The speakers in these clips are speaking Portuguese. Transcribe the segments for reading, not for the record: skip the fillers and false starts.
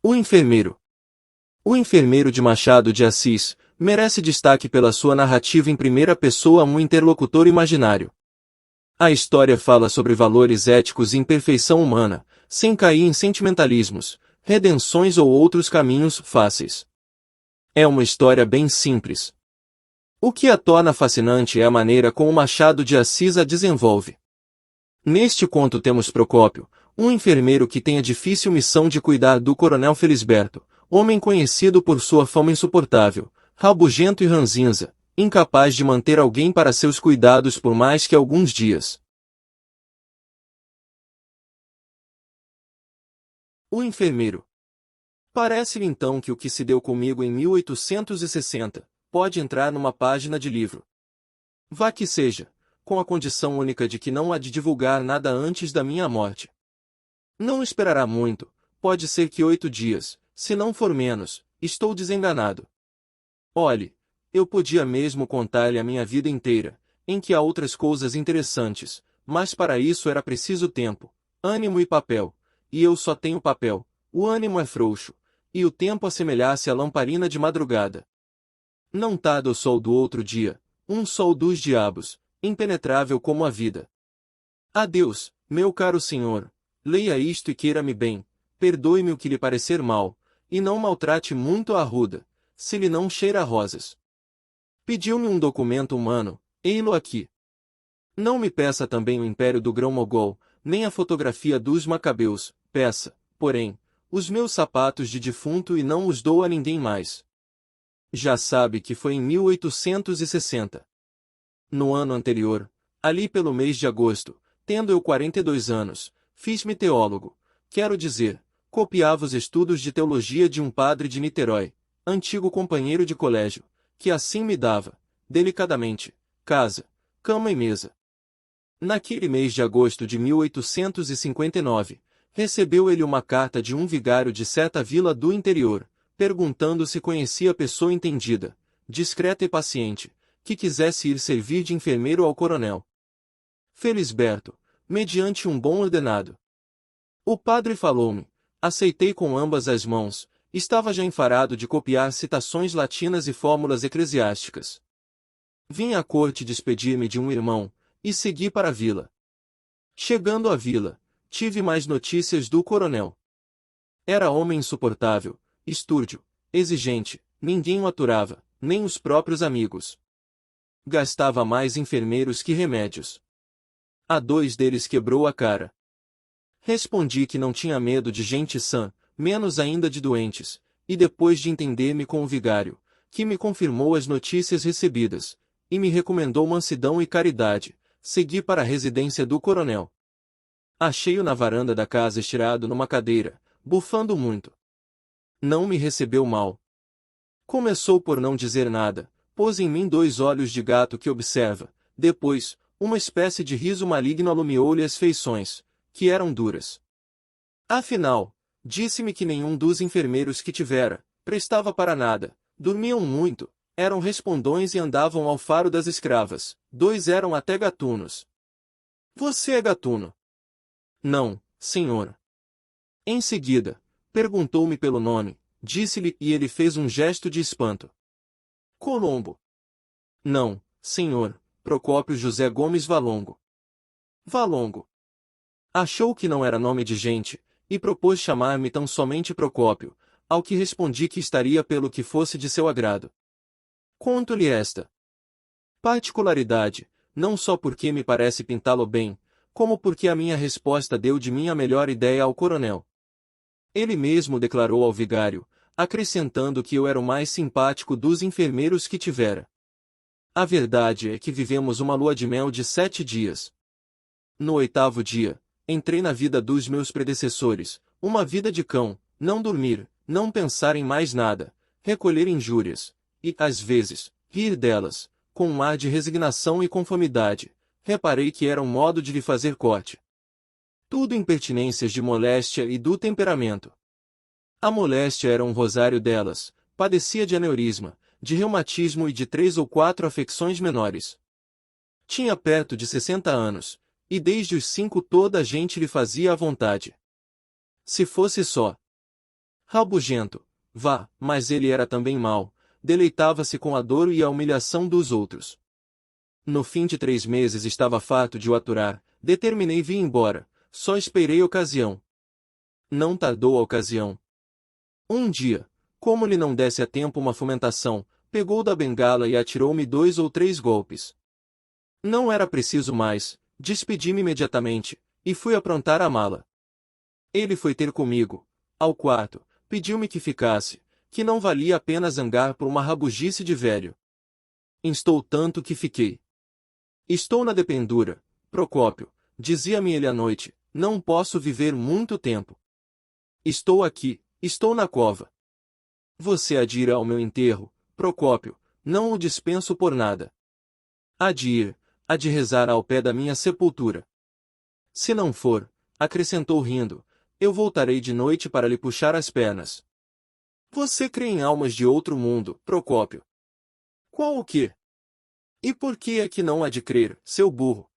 O enfermeiro. O enfermeiro de Machado de Assis merece destaque pela sua narrativa em primeira pessoa, um interlocutor imaginário. A história fala sobre valores éticos e imperfeição humana, sem cair em sentimentalismos, redenções ou outros caminhos fáceis. É uma história bem simples. O que a torna fascinante é a maneira como Machado de Assis a desenvolve. Neste conto temos Procópio, um enfermeiro que tem a difícil missão de cuidar do coronel Felisberto, homem conhecido por sua fama insuportável, rabugento e ranzinza, incapaz de manter alguém para seus cuidados por mais que alguns dias. O enfermeiro. Parece-lhe então que o que se deu comigo em 1860 pode entrar numa página de livro. Vá que seja, com a condição única de que não há de divulgar nada antes da minha morte. Não esperará muito, pode ser que 8 dias, se não for menos, estou desenganado. Olhe, eu podia mesmo contar-lhe a minha vida inteira, em que há outras coisas interessantes, mas para isso era preciso tempo, ânimo e papel, e eu só tenho papel, o ânimo é frouxo, e o tempo assemelha-se à lamparina de madrugada. Não tarda o sol do outro dia, um sol dos diabos, impenetrável como a vida. Adeus, meu caro senhor, leia isto e queira-me bem, perdoe-me o que lhe parecer mal, e não maltrate muito a arruda, se lhe não cheira a rosas. Pediu-me um documento humano, ei-lo aqui. Não me peça também o império do Grão-Mogol, nem a fotografia dos Macabeus, peça, porém, os meus sapatos de defunto e não os dou a ninguém mais. Já sabe que foi em 1860. No ano anterior, ali pelo mês de agosto, tendo eu 42 anos, fiz-me teólogo, quero dizer, copiava os estudos de teologia de um padre de Niterói, antigo companheiro de colégio, que assim me dava, delicadamente, casa, cama e mesa. Naquele mês de agosto de 1859, recebeu ele uma carta de um vigário de certa vila do interior, perguntando se conhecia pessoa entendida, discreta e paciente, que quisesse ir servir de enfermeiro ao coronel Felisberto, mediante um bom ordenado. O padre falou-me, aceitei com ambas as mãos, estava já enfarado de copiar citações latinas e fórmulas eclesiásticas. Vim à corte despedir-me de um irmão, e segui para a vila. Chegando à vila, tive mais notícias do coronel. Era homem insuportável, estúrdio, exigente, ninguém o aturava, nem os próprios amigos. Gastava mais enfermeiros que remédios. A 2 deles quebrou a cara. Respondi que não tinha medo de gente sã, menos ainda de doentes, e depois de entender-me com o vigário, que me confirmou as notícias recebidas, e me recomendou mansidão e caridade, segui para a residência do coronel. Achei-o na varanda da casa estirado numa cadeira, bufando muito. Não me recebeu mal. Começou por não dizer nada, pôs em mim 2 olhos de gato que observa, depois, uma espécie de riso maligno alumiou-lhe as feições, que eram duras. Afinal, disse-me que nenhum dos enfermeiros que tivera, prestava para nada, dormiam muito, eram respondões e andavam ao faro das escravas, 2 eram até gatunos. Você é gatuno? Não, senhor. Em seguida, perguntou-me pelo nome, disse-lhe e ele fez um gesto de espanto. Colombo. Não, senhor, Procópio José Gomes Valongo. Valongo. Achou que não era nome de gente, e propôs chamar-me tão somente Procópio, ao que respondi que estaria pelo que fosse de seu agrado. Conto-lhe esta particularidade, não só porque me parece pintá-lo bem, como porque a minha resposta deu de mim a melhor ideia ao coronel. Ele mesmo declarou ao vigário, acrescentando que eu era o mais simpático dos enfermeiros que tivera. A verdade é que vivemos uma lua de mel de 7 dias. No 8º dia, entrei na vida dos meus predecessores, uma vida de cão, não dormir, não pensar em mais nada, recolher injúrias, e, às vezes, rir delas, com um ar de resignação e conformidade. Reparei que era um modo de lhe fazer corte. Tudo impertinências de moléstia e do temperamento. A moléstia era um rosário delas, padecia de aneurisma, de reumatismo e de 3 ou 4 afecções menores. Tinha perto de 60 anos, e desde os 5 toda a gente lhe fazia à vontade. Se fosse só Rabugento, vá, mas ele era também mau, deleitava-se com a dor e a humilhação dos outros. No fim de 3 meses estava farto de o aturar, determinei vir embora, só esperei ocasião. Não tardou a ocasião. Um dia, como lhe não desse a tempo uma fomentação, pegou da bengala e atirou-me 2 ou 3 golpes. Não era preciso mais, despedi-me imediatamente, e fui aprontar a mala. Ele foi ter comigo, ao quarto, pediu-me que ficasse, que não valia a pena zangar por uma rabugice de velho. Instou tanto que fiquei. Estou na dependura, Procópio, dizia-me ele à noite, não posso viver muito tempo. Estou aqui, estou na cova. Você há de ir ao meu enterro, Procópio, não o dispenso por nada. Há de ir, há de rezar ao pé da minha sepultura. Se não for, acrescentou rindo, eu voltarei de noite para lhe puxar as pernas. Você crê em almas de outro mundo, Procópio? Qual o quê? E por que é que não há de crer, seu burro?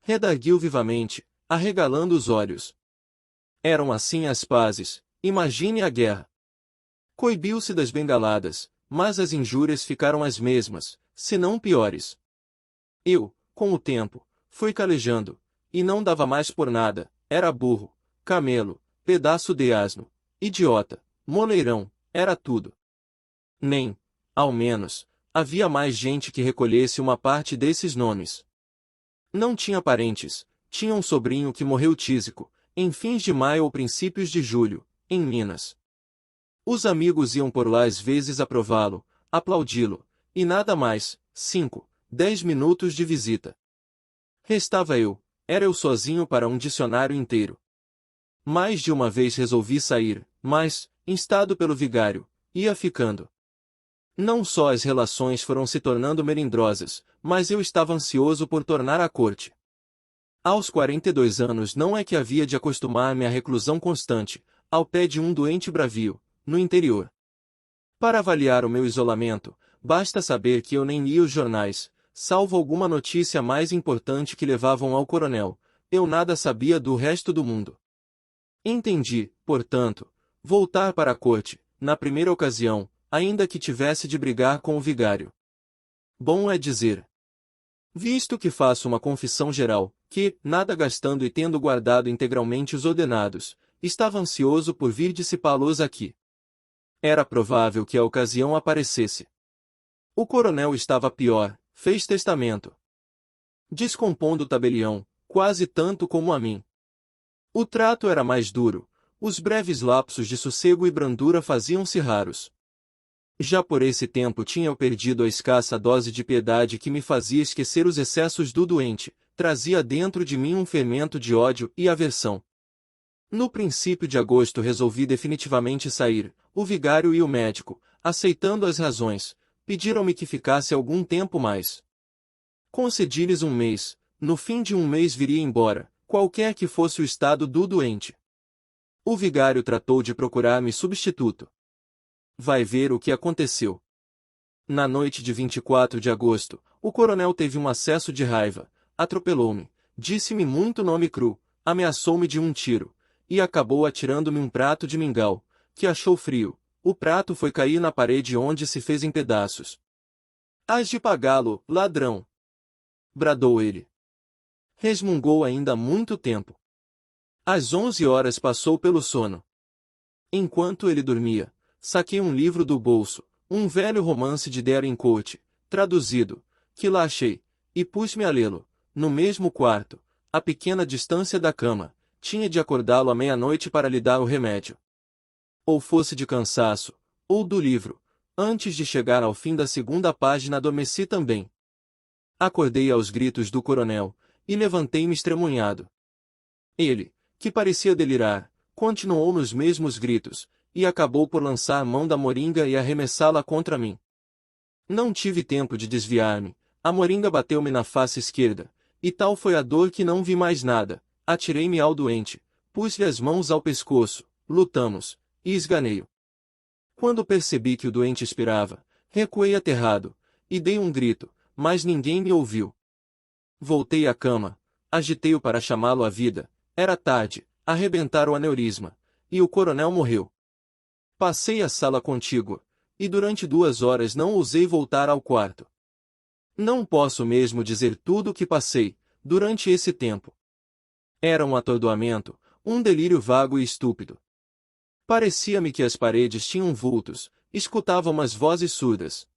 Redarguiu vivamente, arregalando os olhos. Eram assim as pazes, imagine a guerra. Coibiu-se das bengaladas, mas as injúrias ficaram as mesmas, se não piores. Eu, com o tempo, fui calejando, e não dava mais por nada, era burro, camelo, pedaço de asno, idiota, moleirão, era tudo. Nem, ao menos, havia mais gente que recolhesse uma parte desses nomes. Não tinha parentes, tinha um sobrinho que morreu tísico, em fins de maio ou princípios de julho, em Minas. Os amigos iam por lá às vezes aprová-lo, aplaudi-lo, e nada mais, 5, 10 minutos de visita. Restava eu, era eu sozinho para um dicionário inteiro. Mais de uma vez resolvi sair, mas, instado pelo vigário, ia ficando. Não só as relações foram se tornando melindrosas, mas eu estava ansioso por tornar à corte. Aos 42 anos não é que havia de acostumar-me à reclusão constante, ao pé de um doente bravio, no interior. Para avaliar o meu isolamento, basta saber que eu nem lia os jornais, salvo alguma notícia mais importante que levavam ao coronel, eu nada sabia do resto do mundo. Entendi, portanto, voltar para a corte, na primeira ocasião, ainda que tivesse de brigar com o vigário. Bom é dizer, visto que faço uma confissão geral, que, nada gastando e tendo guardado integralmente os ordenados, estava ansioso por vir dissipá-los aqui. Era provável que a ocasião aparecesse. O coronel estava pior, fez testamento. Descompondo o tabelião, quase tanto como a mim. O trato era mais duro, os breves lapsos de sossego e brandura faziam-se raros. Já por esse tempo tinha eu perdido a escassa dose de piedade que me fazia esquecer os excessos do doente, trazia dentro de mim um fermento de ódio e aversão. No princípio de agosto resolvi definitivamente sair, o vigário e o médico, aceitando as razões, pediram-me que ficasse algum tempo mais. Concedi-lhes um mês, no fim de um mês viria embora, qualquer que fosse o estado do doente. O vigário tratou de procurar-me substituto. Vai ver o que aconteceu. Na noite de 24 de agosto, o coronel teve um acesso de raiva, atropelou-me, disse-me muito nome cru, ameaçou-me de um tiro, e acabou atirando-me um prato de mingau, que achou frio. O prato foi cair na parede onde se fez em pedaços. Hás de pagá-lo, ladrão! Bradou ele. Resmungou ainda há muito tempo. Às 11 horas passou pelo sono. Enquanto ele dormia, saquei um livro do bolso, um velho romance de Darren Coate, traduzido, que lá achei, e pus-me a lê-lo, no mesmo quarto, a pequena distância da cama, tinha de acordá-lo à meia-noite para lhe dar o remédio. Ou fosse de cansaço, ou do livro, antes de chegar ao fim da segunda página adormeci também. Acordei aos gritos do coronel, e levantei-me estremunhado. Ele, que parecia delirar, continuou nos mesmos gritos, e acabou por lançar a mão da moringa e arremessá-la contra mim. Não tive tempo de desviar-me, a moringa bateu-me na face esquerda, e tal foi a dor que não vi mais nada, atirei-me ao doente, pus-lhe as mãos ao pescoço, lutamos, e esganei-o. Quando percebi que o doente expirava, recuei aterrado, e dei um grito, mas ninguém me ouviu. Voltei à cama, agitei-o para chamá-lo à vida, era tarde, arrebentara o aneurisma, e o coronel morreu. Passei a sala contígua, e durante 2 horas não ousei voltar ao quarto. Não posso mesmo dizer tudo o que passei, durante esse tempo. Era um atordoamento, um delírio vago e estúpido. Parecia-me que as paredes tinham vultos, escutava umas vozes surdas.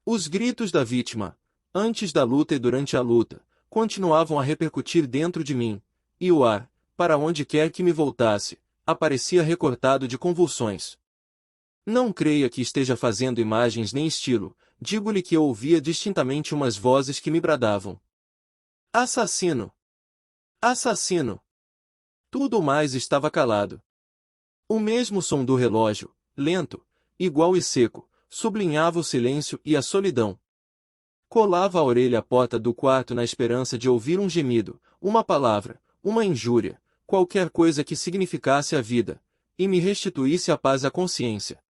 Os gritos da vítima, antes da luta e durante a luta, continuavam a repercutir dentro de mim, e o ar, para onde quer que me voltasse, aparecia recortado de convulsões. Não creia que esteja fazendo imagens nem estilo, digo-lhe que eu ouvia distintamente umas vozes que me bradavam: assassino! Assassino! Tudo mais estava calado. O mesmo som do relógio, lento, igual e seco, sublinhava o silêncio e a solidão. Colava a orelha à porta do quarto na esperança de ouvir um gemido, uma palavra, uma injúria, qualquer coisa que significasse a vida, e me restituísse a paz à consciência.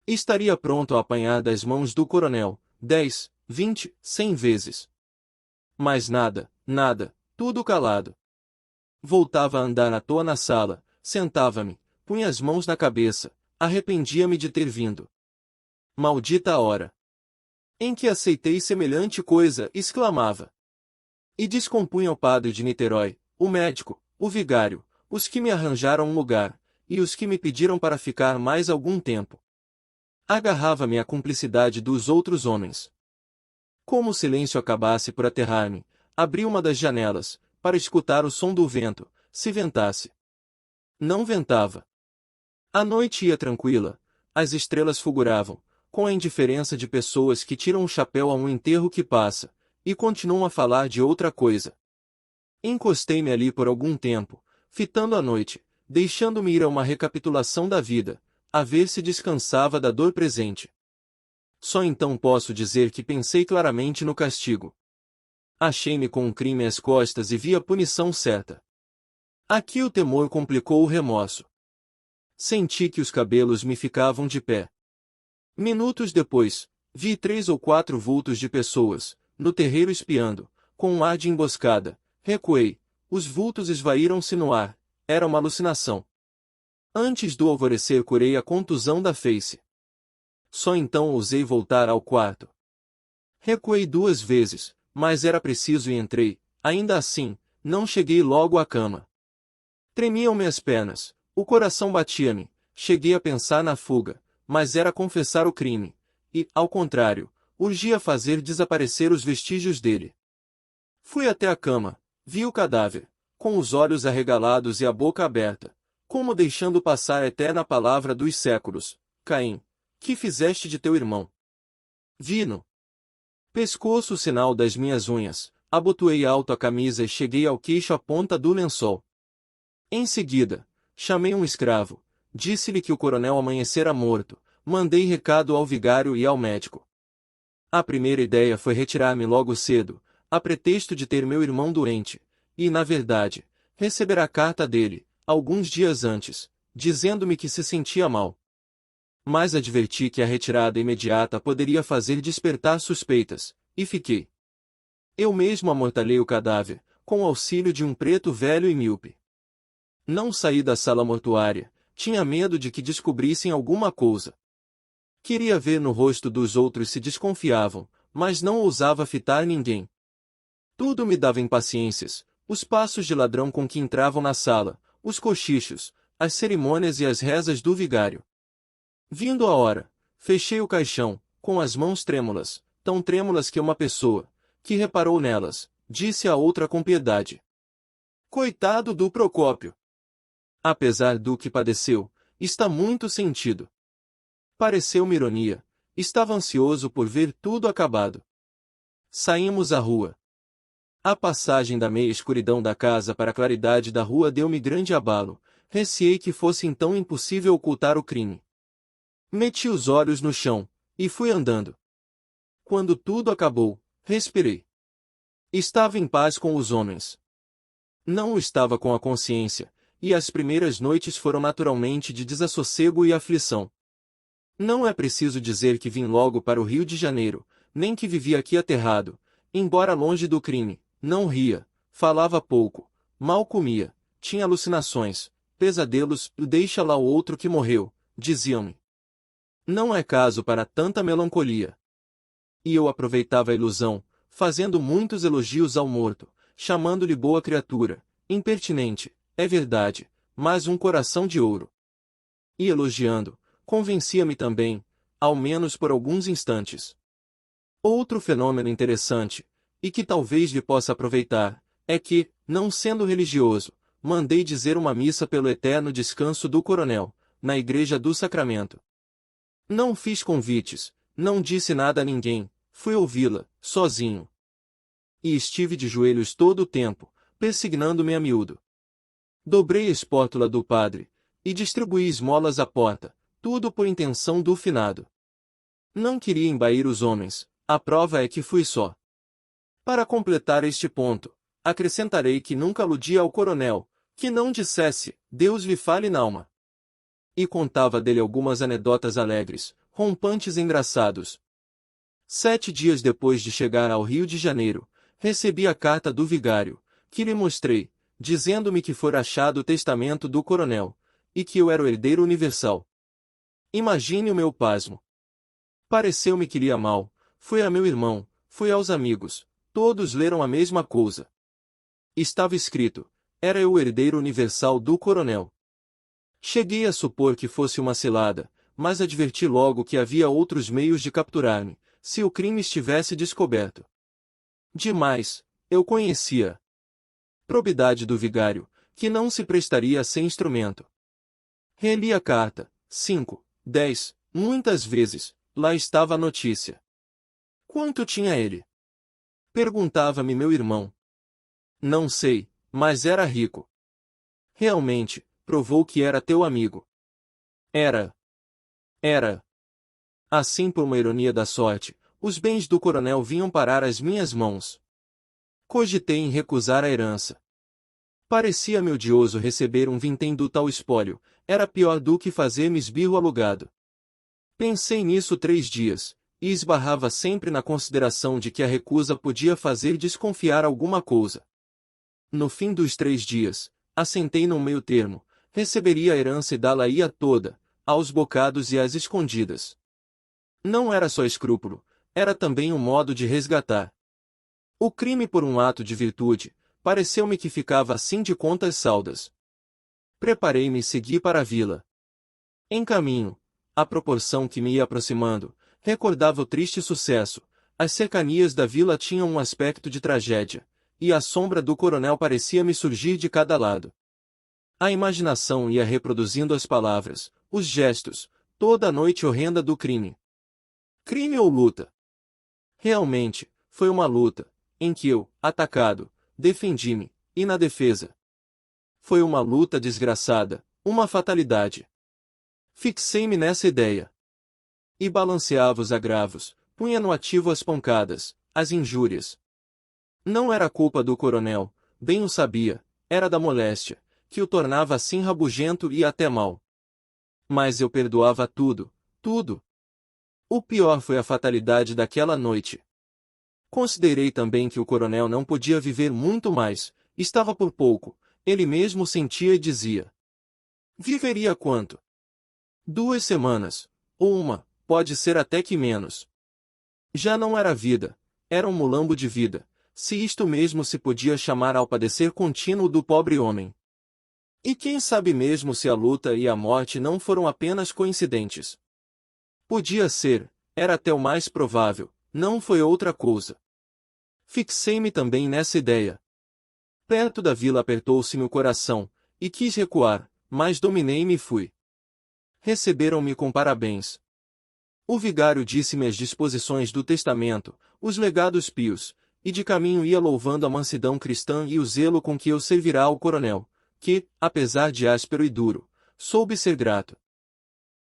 Estaria pronto a apanhar das mãos do coronel, 10, 20, 100 vezes. Mas nada, nada, tudo calado. Voltava a andar à toa na sala, sentava-me, punha as mãos na cabeça, arrependia-me de ter vindo. Maldita hora em que aceitei semelhante coisa, exclamava. E descompunha o padre de Niterói, o médico, o vigário, os que me arranjaram um lugar, e os que me pediram para ficar mais algum tempo. Agarrava-me à cumplicidade dos outros homens. Como o silêncio acabasse por aterrar-me, abri uma das janelas, para escutar o som do vento, se ventasse. Não ventava. A noite ia tranquila, as estrelas fulguravam, com a indiferença de pessoas que tiram o chapéu a um enterro que passa, e continuam a falar de outra coisa. Encostei-me ali por algum tempo, fitando a noite, deixando-me ir a uma recapitulação da vida, a ver se descansava da dor presente. Só então posso dizer que pensei claramente no castigo. Achei-me com um crime às costas e vi a punição certa. Aqui o temor complicou o remorso. Senti que os cabelos me ficavam de pé. Minutos depois, vi 3 ou 4 vultos de pessoas, no terreiro espiando, com um ar de emboscada. Recuei, os vultos esvaíram-se no ar, era uma alucinação. Antes do alvorecer curei a contusão da face. Só então ousei voltar ao quarto. Recuei 2 vezes, mas era preciso e entrei, ainda assim, não cheguei logo à cama. Tremiam-me as pernas, o coração batia-me, cheguei a pensar na fuga, mas era confessar o crime, e, ao contrário, urgia fazer desaparecer os vestígios dele. Fui até a cama, vi o cadáver, com os olhos arregalados e a boca aberta, como deixando passar a eterna palavra dos séculos: Caim, que fizeste de teu irmão? Vi no pescoço o sinal das minhas unhas, abotoei alto a camisa e cheguei ao queixo a ponta do lençol. Em seguida, chamei um escravo, disse-lhe que o coronel amanhecera morto, mandei recado ao vigário e ao médico. A primeira ideia foi retirar-me logo cedo, a pretexto de ter meu irmão doente, e, na verdade, receber a carta dele, alguns dias antes, dizendo-me que se sentia mal. Mas adverti que a retirada imediata poderia fazer despertar suspeitas, e fiquei. Eu mesmo amortalhei o cadáver, com o auxílio de um preto velho e míope. Não saí da sala mortuária, tinha medo de que descobrissem alguma coisa. Queria ver no rosto dos outros se desconfiavam, mas não ousava fitar ninguém. Tudo me dava impaciências, os passos de ladrão com que entravam na sala, os cochichos, as cerimônias e as rezas do vigário. Vindo a hora, fechei o caixão, com as mãos trêmulas, tão trêmulas que uma pessoa, que reparou nelas, disse a outra com piedade: Coitado do Procópio! Apesar do que padeceu, está muito sentido. Pareceu-me ironia, estava ansioso por ver tudo acabado. Saímos à rua. A passagem da meia escuridão da casa para a claridade da rua deu-me grande abalo, receei que fosse então impossível ocultar o crime. Meti os olhos no chão, e fui andando. Quando tudo acabou, respirei. Estava em paz com os homens. Não o estava com a consciência, e as primeiras noites foram naturalmente de desassossego e aflição. Não é preciso dizer que vim logo para o Rio de Janeiro, nem que vivia aqui aterrado, embora longe do crime, não ria, falava pouco, mal comia, tinha alucinações, pesadelos, deixa lá o outro que morreu, diziam-me. Não é caso para tanta melancolia. E eu aproveitava a ilusão, fazendo muitos elogios ao morto, chamando-lhe boa criatura, impertinente, é verdade, mas um coração de ouro. E elogiando, convencia-me também, ao menos por alguns instantes. Outro fenômeno interessante, e que talvez lhe possa aproveitar, é que, não sendo religioso, mandei dizer uma missa pelo eterno descanso do coronel, na Igreja do Sacramento. Não fiz convites, não disse nada a ninguém, fui ouvi-la, sozinho. E estive de joelhos todo o tempo, persignando-me a miúdo. Dobrei a espátula do padre, e distribuí esmolas à porta, tudo por intenção do finado. Não queria embair os homens, a prova é que fui só. Para completar este ponto, acrescentarei que nunca aludia ao coronel, que não dissesse, Deus lhe fale n'alma. E contava dele algumas anedotas alegres, rompantes e engraçados. 7 dias depois de chegar ao Rio de Janeiro, recebi a carta do vigário, que lhe mostrei, dizendo-me que fora achado o testamento do coronel, e que eu era o herdeiro universal. Imagine o meu pasmo. Pareceu-me que lia mal, foi a meu irmão, foi aos amigos, todos leram a mesma coisa. Estava escrito, era eu o herdeiro universal do coronel. Cheguei a supor que fosse uma cilada, mas adverti logo que havia outros meios de capturar-me, se o crime estivesse descoberto. Demais, eu conhecia. Probidade do vigário, que não se prestaria a ser instrumento. Reli a carta, 5, 10, muitas vezes, lá estava a notícia. Quanto tinha ele? Perguntava-me meu irmão. Não sei, mas era rico. Realmente, provou que era teu amigo. Era. Era. Assim, por uma ironia da sorte, os bens do coronel vinham parar às minhas mãos. Cogitei em recusar a herança. Parecia-me odioso receber um vintém do tal espólio, era pior do que fazer-me esbirro alugado. Pensei nisso 3 dias, e esbarrava sempre na consideração de que a recusa podia fazer desconfiar alguma coisa. No fim dos 3 dias, assentei num meio termo, receberia a herança e dá-la-ia toda, aos bocados e às escondidas. Não era só escrúpulo, era também um modo de resgatar. O crime por um ato de virtude, pareceu-me que ficava assim de contas saldas. Preparei-me e segui para a vila. Em caminho, à proporção que me ia aproximando, recordava o triste sucesso, as cercanias da vila tinham um aspecto de tragédia, e a sombra do coronel parecia-me surgir de cada lado. A imaginação ia reproduzindo as palavras, os gestos, toda a noite horrenda do crime. Crime ou luta? Realmente, foi uma luta, em que eu, atacado, defendi-me, e na defesa. Foi uma luta desgraçada, uma fatalidade. Fixei-me nessa ideia. E balanceava os agravos, punha no ativo as pancadas, as injúrias. Não era culpa do coronel, bem o sabia, era da moléstia, que o tornava assim rabugento e até mau. Mas eu perdoava tudo, tudo. O pior foi a fatalidade daquela noite. Considerei também que o coronel não podia viver muito mais, estava por pouco, ele mesmo sentia e dizia. Viveria quanto? 2 semanas, ou uma, pode ser até que menos. Já não era vida, era um mulambo de vida, se isto mesmo se podia chamar ao padecer contínuo do pobre homem. E quem sabe mesmo se a luta e a morte não foram apenas coincidentes. Podia ser, era até o mais provável, não foi outra coisa. Fixei-me também nessa ideia. Perto da vila apertou-se-me o coração, e quis recuar, mas dominei-me e fui. Receberam-me com parabéns. O vigário disse-me as disposições do testamento, os legados pios, e de caminho ia louvando a mansidão cristã e o zelo com que eu servirá ao coronel, que, apesar de áspero e duro, soube ser grato.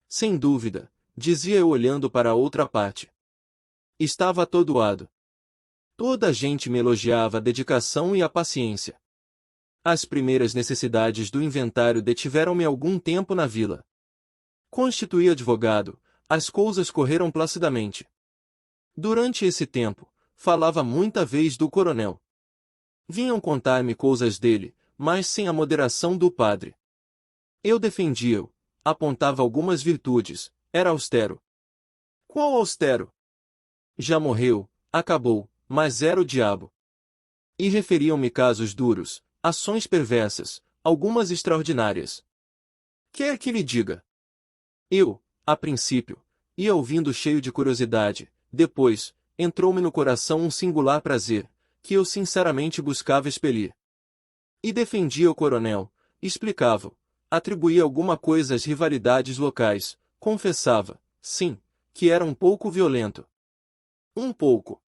Sem dúvida, dizia eu olhando para a outra parte. Estava atordoado. Toda a gente me elogiava a dedicação e a paciência. As primeiras necessidades do inventário detiveram-me algum tempo na vila. Constituí advogado, as coisas correram placidamente. Durante esse tempo, falava muita vez do coronel. Vinham contar-me coisas dele, mas sem a moderação do padre. Eu defendia-o, apontava algumas virtudes, era austero. Qual austero? Já morreu, acabou, mas era o diabo. E referiam-me casos duros, ações perversas, algumas extraordinárias. Quer que lhe diga? Eu, a princípio, ia ouvindo cheio de curiosidade, depois, entrou-me no coração um singular prazer, que eu sinceramente buscava expelir. E defendia o coronel, explicava, atribuía alguma coisa às rivalidades locais, confessava, sim, que era um pouco violento. Um pouco.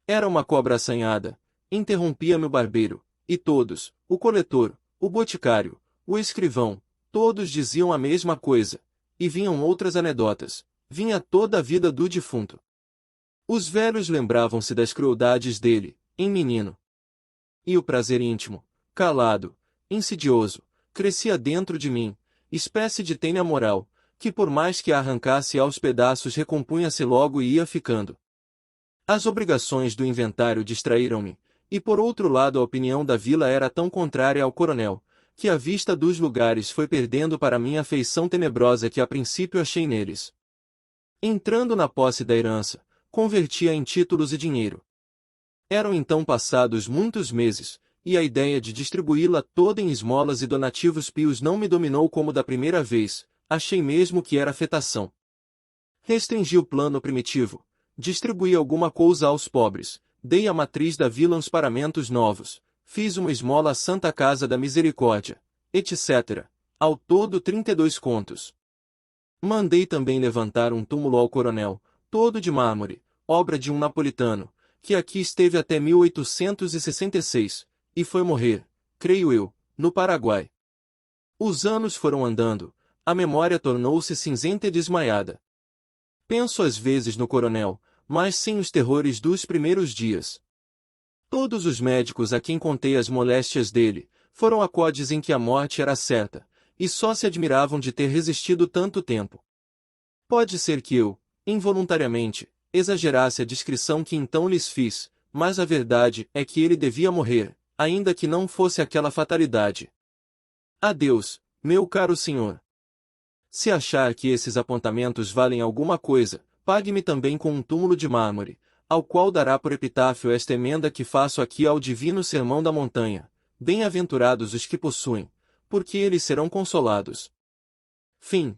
Era uma cobra assanhada, interrompia-me o barbeiro, e todos, o coletor, o boticário, o escrivão, todos diziam a mesma coisa, e vinham outras anedotas, vinha toda a vida do defunto. Os velhos lembravam-se das crueldades dele, em menino. E o prazer íntimo, calado, insidioso, crescia dentro de mim, espécie de tênia moral, que por mais que a arrancasse aos pedaços recompunha-se logo e ia ficando. As obrigações do inventário distraíram-me, e por outro lado a opinião da vila era tão contrária ao coronel, que a vista dos lugares foi perdendo para mim a feição tenebrosa que a princípio achei neles. Entrando na posse da herança, convertia em títulos e dinheiro. Eram então passados muitos meses, e a ideia de distribuí-la toda em esmolas e donativos pios não me dominou como da primeira vez, achei mesmo que era afetação. Restringi o plano primitivo, distribuí alguma coisa aos pobres, dei à matriz da vila uns paramentos novos, fiz uma esmola à Santa Casa da Misericórdia, etc. Ao todo 32 contos. Mandei também levantar um túmulo ao coronel, todo de mármore, obra de um napolitano, que aqui esteve até 1866, e foi morrer, creio eu, no Paraguai. Os anos foram andando, a memória tornou-se cinzenta e desmaiada. Penso às vezes no coronel, mas sem os terrores dos primeiros dias. Todos os médicos a quem contei as moléstias dele, foram acordes em que a morte era certa, e só se admiravam de ter resistido tanto tempo. Pode ser que eu, involuntariamente, exagerasse a descrição que então lhes fiz, mas a verdade é que ele devia morrer, ainda que não fosse aquela fatalidade. Adeus, meu caro senhor. Se achar que esses apontamentos valem alguma coisa, pague-me também com um túmulo de mármore, ao qual dará por epitáfio esta emenda que faço aqui ao divino sermão da montanha. Bem-aventurados os que possuem, porque eles serão consolados. Fim.